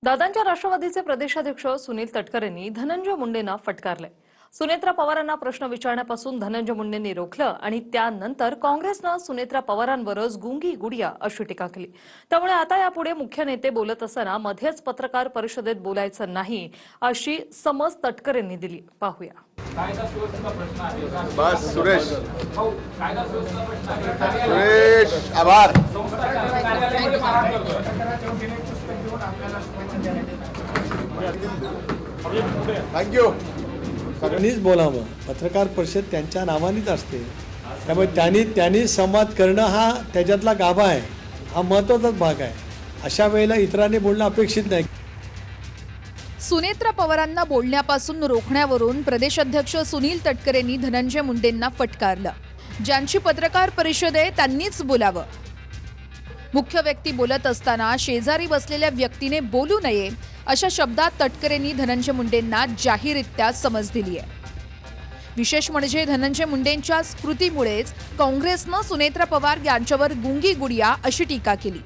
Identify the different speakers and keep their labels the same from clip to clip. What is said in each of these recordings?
Speaker 1: दादांच्या राष्ट्रवादीचे प्रदेशाध्यक्ष सुनील तटकरेंनी धनंजय मुंडेंना फटकारले। सुनेत्रा पवारांना प्रश्न विचारण्यापासून धनंजय मुंडेंनी रोखलं आणि त्यानंतर काँग्रेसनं सुनेत्रा पवारांवरच गुंगी गुडिया अशी टीका केली। त्यामुळे आता यापुढे मुख्य नेते बोलत असताना मध्येच पत्रकार परिषदेत बोलायचं नाही अशी समज तटकरेंनी दिली। पाहूया।
Speaker 2: बस सुरेश आभार। थँक्यू।
Speaker 3: सगळ्यांनीच बोलावं। पत्रकार परिषद त्यांच्या नावानेच असते, त्यामुळे त्यांनी संवाद करणं हा त्याच्यातला गाभा आहे, हा महत्त्वाचाच भाग आहे। अशा वेळेला इतरांनी बोलणं अपेक्षित नाही।
Speaker 4: सुनेत्रा पवारांना बोलण्यापासून रोखण्यावरून प्रदेशाध्यक्ष सुनील तटकरेंनी धनंजय मुंडेंना फटकारलं। ज्यांची पत्रकार परिषद आहे त्यांनीच बोलावं। मुख्य व्यक्ती बोलत असताना शेजारी बसलेल्या व्यक्तीने बोलू नये अशा शब्दात तटकरेंनी धनंजय मुंडेंना जाहीररित्या समज दिली आहे। विशेष म्हणजे धनंजय मुंडेंच्या स्कृतीमुळेच काँग्रेसनं सुनेत्रा पवार यांच्यावर गुंगी गुडिया अशी टीका केली।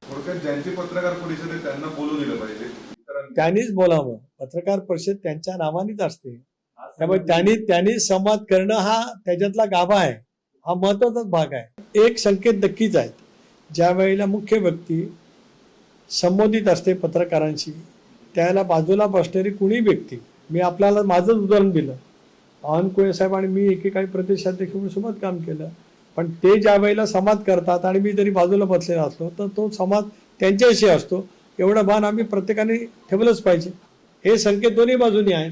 Speaker 2: थोडक्यात ज्यांची पत्रकार परिषद आहे त्यांना बोलू दिलं पाहिजे,
Speaker 3: त्यांनीच बोलावं। पत्रकार परिषद त्यांच्या नावानेच असते, त्यामुळे त्यांनी संवाद करणं हा त्याच्यातला गाभा आहे, हा महत्त्वाचाच भाग आहे। एक संकेत नक्कीच आहेत, ज्या वेळेला मुख्य व्यक्ती संबोधित असते पत्रकारांशी, त्याला बाजूला बसणारी कुणी व्यक्ती, मी आपल्याला माझंच उदाहरण दिलं, बावनकुळे साहेब आणि मी एकेकाळी प्रदेशाध्यक्ष म्हणून सोबत काम केलं, पण ते ज्या वेळेला संवाद करतात आणि मी जरी बाजूला बसलेला असलो तर तो संवाद त्यांच्याशी असतो, एवढं भान आम्ही प्रत्येकाने ठेवलंच पाहिजे। हे संकेत दोन्ही बाजूनी आहेत।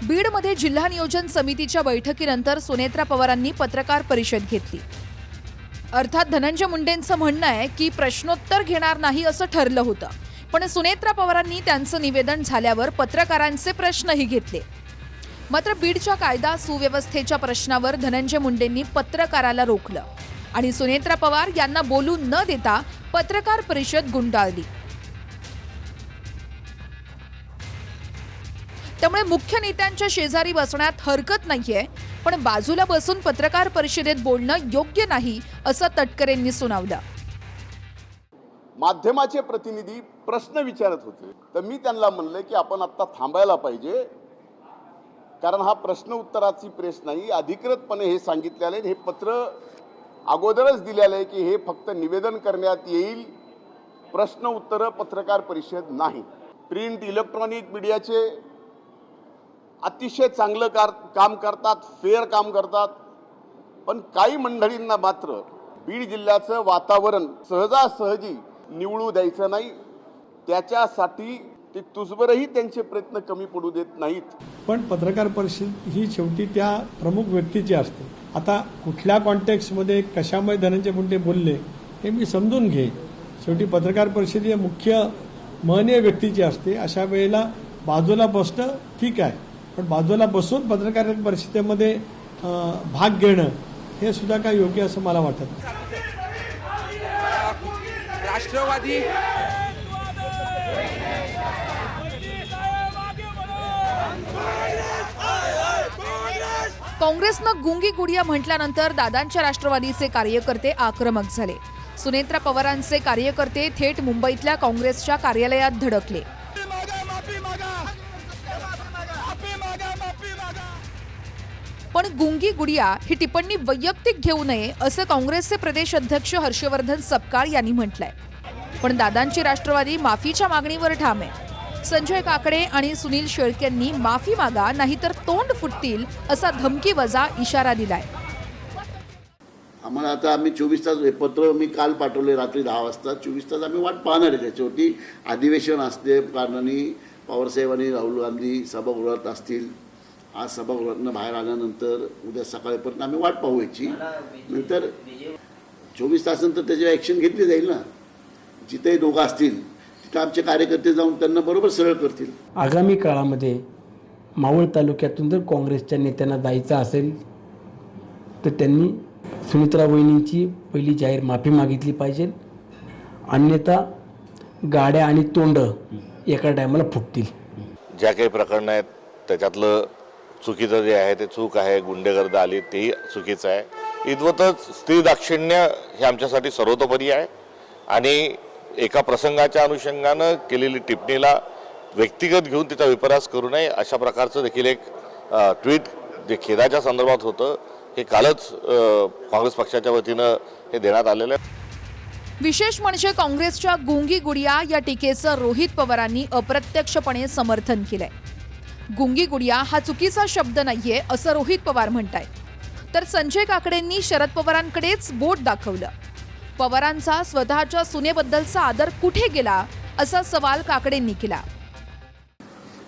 Speaker 4: बीडमध्ये जिल्हा नियोजन समितीच्या बैठकीनंतर सुनेत्रा पवारांनी पत्रकार परिषद घेतली। अर्थात धनंजय मुंडेंचं म्हणणं आहे की प्रश्नोत्तर घेणार नाही असं ठरलं होतं, पण सुनेत्रा पवारांनी त्यांचं निवेदन झाल्यावर पत्रकारांचे प्रश्नही घेतले। मात्र बीडच्या कायदा सुव्यवस्थेच्या प्रश्नावर धनंजय मुंडेंनी पत्रकाराला रोखलं आणि सुनेत्रा पवार यांना बोलू न देता पत्रकार परिषद गुंडाळली। त्यामुळे मुख्य नेत्यांच्या शेजारी बसण्यात हरकत नाहीये, पण बाजूला बसून पत्रकार परिषदेत बोलणं योग्य नाही असं तटकरेंनी सुनावलं।
Speaker 5: माध्यमाचे प्रतिनिधी प्रश्न विचारत होते, तर मी त्यांना म्हणले की आपण आता थांबायला पाहिजे, कारण हा प्रश्न उत्तराची प्रेस नाही, अधिकृतपणे हे सांगितलेलं आहे, हे पत्र अगोदरच दिलेलं आहे की हे फक्त निवेदन करण्यात येईल, प्रश्न उत्तर पत्रकार परिषद नाही। प्रिंट इलेक्ट्रॉनिक मीडियाचे अतिशय चांगलं काम करतात, फेअर काम करतात, पण काही मंडळींना मात्र बीड जिल्ह्याचं वातावरण सहजासहजी निवळू द्यायचं नाही, त्याच्यासाठी ते तुझबरही त्यांचे प्रयत्न कमी पडू देत नाहीत।
Speaker 3: पण पत्रकार परिषद ही शेवटी त्या प्रमुख व्यक्तीची असते। आता कुठल्या कॉन्टेक्स्टमध्ये कशामुळे धनंजय मुंडे बोलले हे मी समजून घे, शेवटी पत्रकार परिषद ही मुख्य महनीय व्यक्तीची असते। अशा वेळेला बाजूला बसणं ठीक आहे, पण बाजूला बसून पत्रकार परिषदेमध्ये भाग घेणं हे सुद्धा काय योग्य असं मला वाटत नाही।
Speaker 6: राष्ट्रवादी
Speaker 4: काँग्रेसनं गुंगी गुडिया म्हटल्यानंतर दादांच्या राष्ट्रवादीचे कार्यकर्ते आक्रमक झाले। सुनेत्रा पवारांचे कार्यकर्ते थेट मुंबईतल्या काँग्रेसच्या कार्यालयात धडकले। पण गुंगी गुडिया ही टिप्पणी वैयक्तिक घेऊ नये असं काँग्रेसचे प्रदेश अध्यक्ष हर्षवर्धन सपकाळ यांनी म्हटलंय। पण दादांची राष्ट्रवादी माफीच्या मागणीवर ठाम आहे। संजय काकडे आणि सुनील शेळकेंनी माफी मागा नाहीतर तोंड फुटतील असा धमकीवजा इशारा दिलाय।
Speaker 7: आम्हाला आता आम्ही 24 तास हे पत्र मी काल पाठवले रात्री 10 वाजता, 24 तास आम्ही वाट पाहणार आहे। त्याच्यावरती अधिवेशन असते, कारणाने पवारसाहेब आणि राहुल गांधी सभागृहात असतील, आज सभागृहातून बाहेर आल्यानंतर उद्या सकाळपर्यंत आम्ही वाट पाहूची, नंतर 24 तासानंतर त्याची ॲक्शन घेतली जाईल ना। जिथे दोघं असतील तिथं आमचे कार्यकर्ते जाऊन त्यांना बरोबर सरळ करतील।
Speaker 8: आगामी काळामध्ये मावळ तालुक्यातून जर काँग्रेसच्या नेत्यांना जायचं असेल तर त्यांनी सुनेत्रा वहिनींची पहिली जाहीर माफी मागितली पाहिजे, अन्यथा गाड्या आणि तोंड एका टायमाला फुटतील।
Speaker 9: ज्या काही प्रकरणं आहेत त्याच्यातलं चुकीचं जे आहे ते चूक आहे, गुंडेगर्दी आली तेही चुकीचं आहे। इतवतच स्त्री दाक्षिण्य हे आमच्यासाठी सर्वतोपरी आहे आणि एका प्रसंगाच्या अनुषंगानं केलेली टिप्पणीला व्यक्तिगत घेऊन तिचा विपर्यास करू नये अशा प्रकारचं देखील एक ट्विट जे खेदाच्या संदर्भात होतं हे कालच काँग्रेस पक्षाच्या वतीनं हे देण्यात आलेलं आहे.
Speaker 4: विशेष म्हणजे काँग्रेसच्या गुंगी गुडिया या टीकेचं रोहित पवारांनी अप्रत्यक्षपणे समर्थन केलंय. गुंगी गुडिया हा चुकीचा शब्द नाहीये असं रोहित पवार म्हणतायत. तर संजय काकडेंनी शरद पवारांकडेच बोट दाखवलं. पवारांचा स्वतःच्या सुनेबद्दलचा आदर कुठे गेला असा सवाल काकडेंनी केला.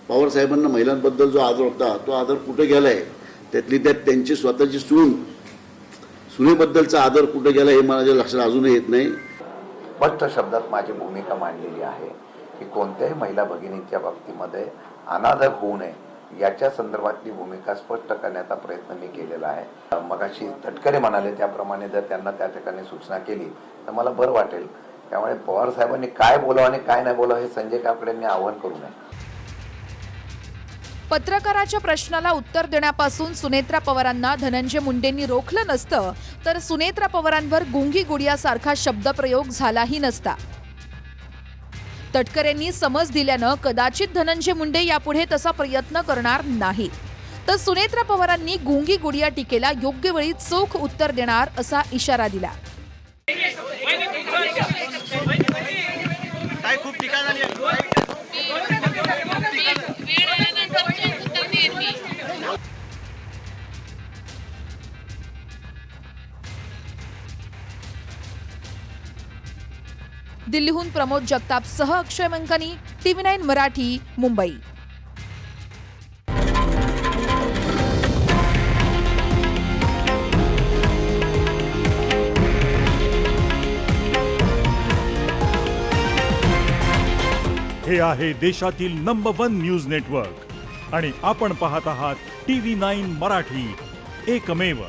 Speaker 7: पवार साहेबांना महिलांबद्दल जो आदर होता तो आदर कुठे गेलाय, त्यातली त्यात त्यांची स्वतःची सुनेबद्दलचा आदर कुठे गेला हे माझ्या लक्षात अजूनही येत नाही.
Speaker 6: स्पष्ट शब्दात माझी भूमिका मांडलेली आहे की कोणत्याही महिला भगिनींच्या बाबतीमध्ये अनादर होऊ नये याच्या संदर्भातली भूमिका स्पष्ट करण्याचा प्रयत्न मी केलेला आहे. मगाशी तटकरे म्हणाले त्याप्रमाणे जर त्यांना त्या ठिकाणी सूचना केली तर मला बरं वाटेल. त्यामुळे पवार साहेबांनी काय बोलावं आणि काय नाही बोलावं हे संजय काकडेंनी आवाहन करू नये.
Speaker 4: पत्रकाराच्या प्रश्नाला उत्तर देण्यापासून सुनेत्रा पवारांना धनंजय मुंडेंनी रोखलं नसतं तर सुनेत्रा पवारांवर गुंगी गुडियासारखा शब्दप्रयोग झालाही नसता. तटकरेंनी समज दिल्यानं कदाचित धनंजय मुंडे यापुढे तसा प्रयत्न करणार नाही. तर सुनेत्रा पवारांनी गुंगी गुडिया टीकेला योग्य वेळी चोख उत्तर देणार असा इशारा दिला. दिल्लीहून प्रमोद जगतापसह अक्षय मंकानी, TV9 मराठी, मुंबई.
Speaker 10: हे आहे देशातील नंबर 1 न्यूज नेटवर्क आणि आपण पाहत आहात TV9 मराठी, एकमेव.